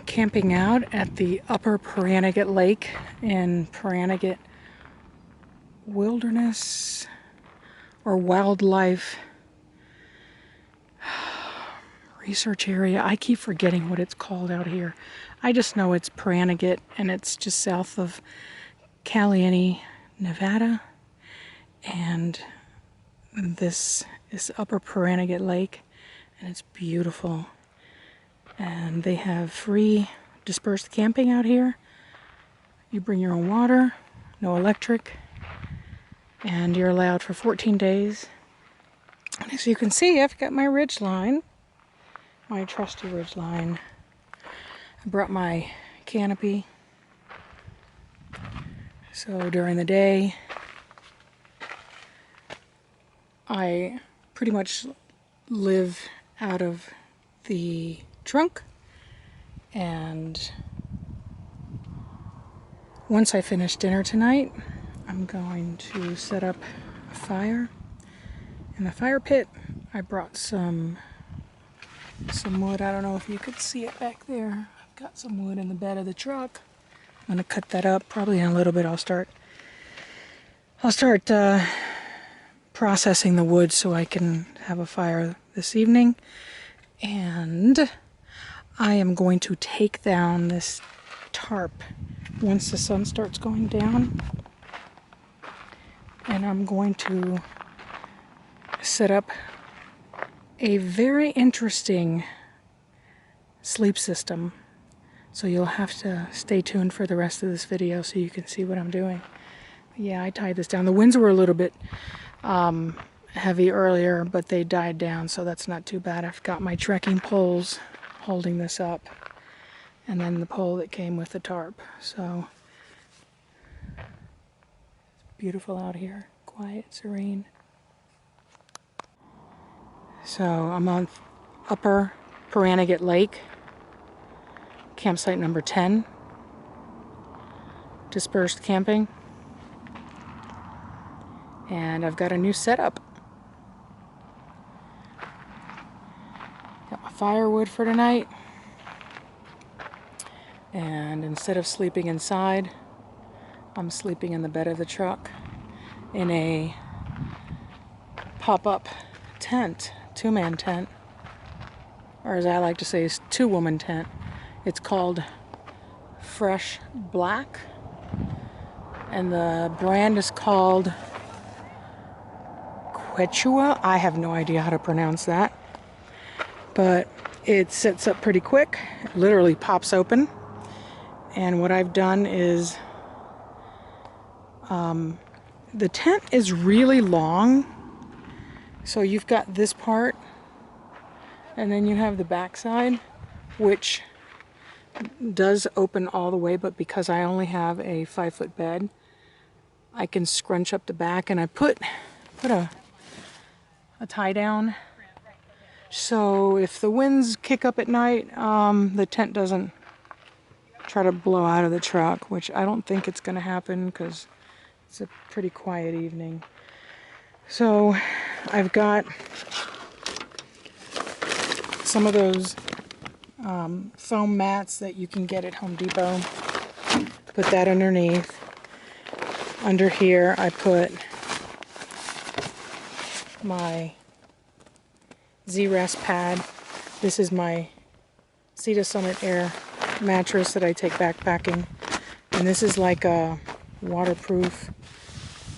camping out at the Upper Pahranagat Lake in Pahranagat Wilderness or Wildlife Research Area. I keep forgetting what it's called out here. I just know it's Pahranagat, and it's just south of Caliente, Nevada. And this is Upper Pahranagat Lake, and it's beautiful. And they have free dispersed camping out here. You bring your own water, no electric, and you're allowed for 14 days. And as you can see, I've got my Ridgeline, my trusty Ridgeline. I brought my canopy. So during the day, I pretty much live out of the trunk, and once I finish dinner tonight, I'm going to set up a fire in the fire pit. I brought some wood. I don't know if you could see it back there. I've got some wood in the bed of the truck. I'm gonna cut that up. Probably in a little bit I'll start processing the wood so I can have a fire this evening. And I am going to take down this tarp once the sun starts going down, and I'm going to set up a very interesting sleep system. So you'll have to stay tuned for the rest of this video so you can see what I'm doing. Yeah, I tied this down. The winds were a little bit heavy earlier, but they died down, so that's not too bad. I've got my trekking poles holding this up, and then the pole that came with the tarp. So it's beautiful out here, quiet, serene. So I'm on Upper Pahranagat Lake, campsite number 10, dispersed camping, and I've got a new setup. Got my firewood for tonight, and instead of sleeping inside, I'm sleeping in the bed of the truck in a pop-up tent, two-man tent, or as I like to say, is two-woman tent. It's called Fresh Black, and the brand is called Quechua. I have no idea how to pronounce that, but it sets up pretty quick. It literally pops open, and what I've done is the tent is really long, so you've got this part, and then you have the back side, which does open all the way, but because I only have a 5-foot bed, I can scrunch up the back, and I put a tie down, so if the winds kick up at night, the tent doesn't try to blow out of the truck, which I don't think it's going to happen because it's a pretty quiet evening. So I've got some of those foam mats that you can get at Home Depot. Put that underneath. Under here I put my Z-Rest pad. This is my Sea to Summit Air mattress that I take backpacking, and this is like a waterproof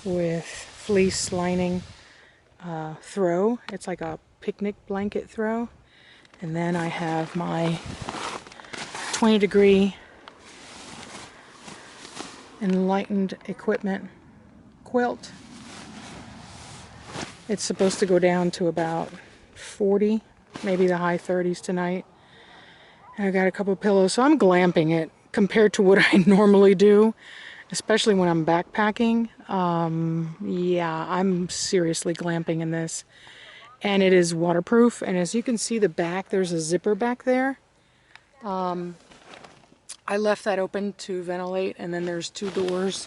with fleece lining throw. It's like a picnic blanket throw. And then I have my 20-degree Enlightened Equipment quilt. It's supposed to go down to about 40, maybe the high 30s tonight. And I got a couple pillows, so I'm glamping it compared to what I normally do, especially when I'm backpacking. Yeah, I'm seriously glamping in this. And it is waterproof, and as you can see the back, there's a zipper back there. I left that open to ventilate, and then there's two doors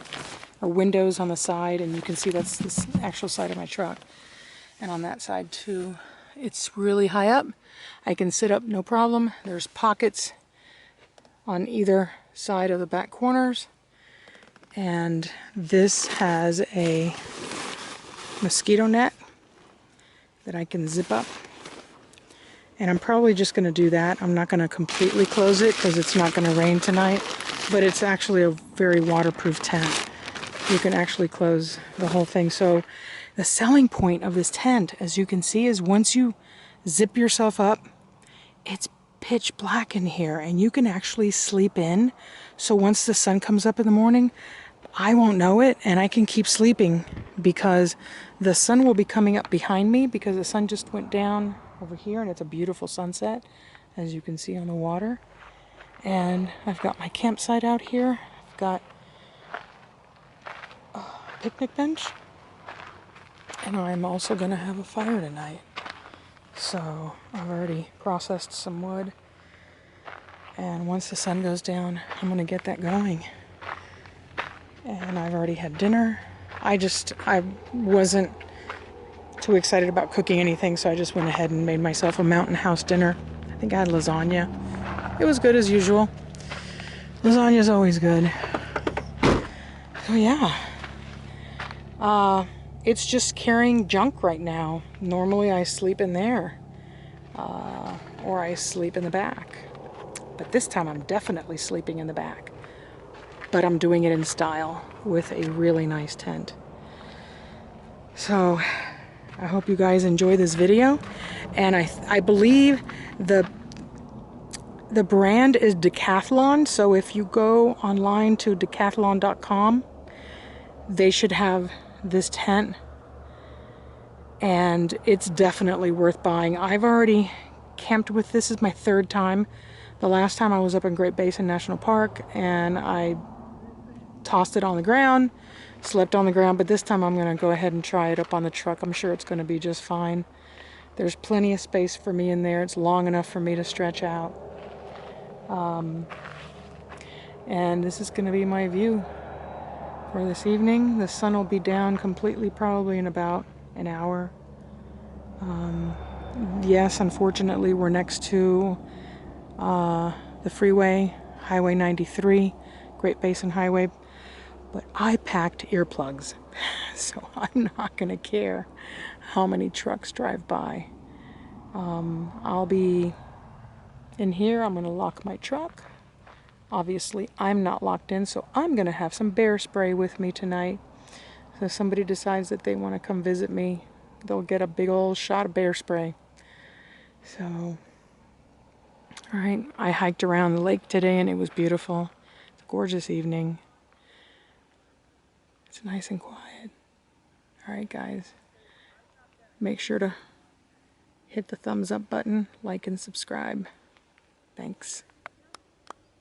or windows on the side, and you can see that's the actual side of my truck. And on that side too, it's really high up. I can sit up no problem. There's pockets on either side of the back corners. And this has a mosquito net that I can zip up. And I'm probably just going to do that. I'm not going to completely close it because it's not going to rain tonight. But it's actually a very waterproof tent. You can actually close the whole thing. So the selling point of this tent, as you can see, is once you zip yourself up, it's pitch black in here and you can actually sleep in. So once the sun comes up in the morning, I won't know it and I can keep sleeping because the sun will be coming up behind me because the sun just went down over here and it's a beautiful sunset, as you can see on the water. And I've got my campsite out here. I've got a picnic bench. And I'm also going to have a fire tonight. So I've already processed some wood. And once the sun goes down, I'm going to get that going. And I've already had dinner. I wasn't too excited about cooking anything, so I just went ahead and made myself a mountain house dinner. I think I had lasagna. It was good as usual. Lasagna's always good. So yeah. It's just carrying junk right now. Normally I sleep in there. Or I sleep in the back. But this time I'm definitely sleeping in the back. But I'm doing it in style with a really nice tent. So I hope you guys enjoy this video. And I believe the brand is Decathlon. So if you go online to decathlon.com, they should have this tent. And it's definitely worth buying. I've already camped with this. Is my third time. The last time I was up in Great Basin National Park and I tossed it on the ground, slept on the ground, but this time I'm going to go ahead and try it up on the truck. I'm sure it's going to be just fine. There's plenty of space for me in there. It's long enough for me to stretch out. And this is going to be my view for this evening. The sun will be down completely probably in about an hour. Yes, unfortunately we're next to the freeway, Highway 93, Great Basin Highway. But I packed earplugs, so I'm not going to care how many trucks drive by. I'll be in here. I'm going to lock my truck. Obviously, I'm not locked in, so I'm going to have some bear spray with me tonight. So if somebody decides that they want to come visit me, they'll get a big old shot of bear spray. So, all right, I hiked around the lake today, and it was beautiful. It's a gorgeous evening. It's nice and quiet. All right, guys. Make sure to hit the thumbs up button, like, and subscribe. Thanks.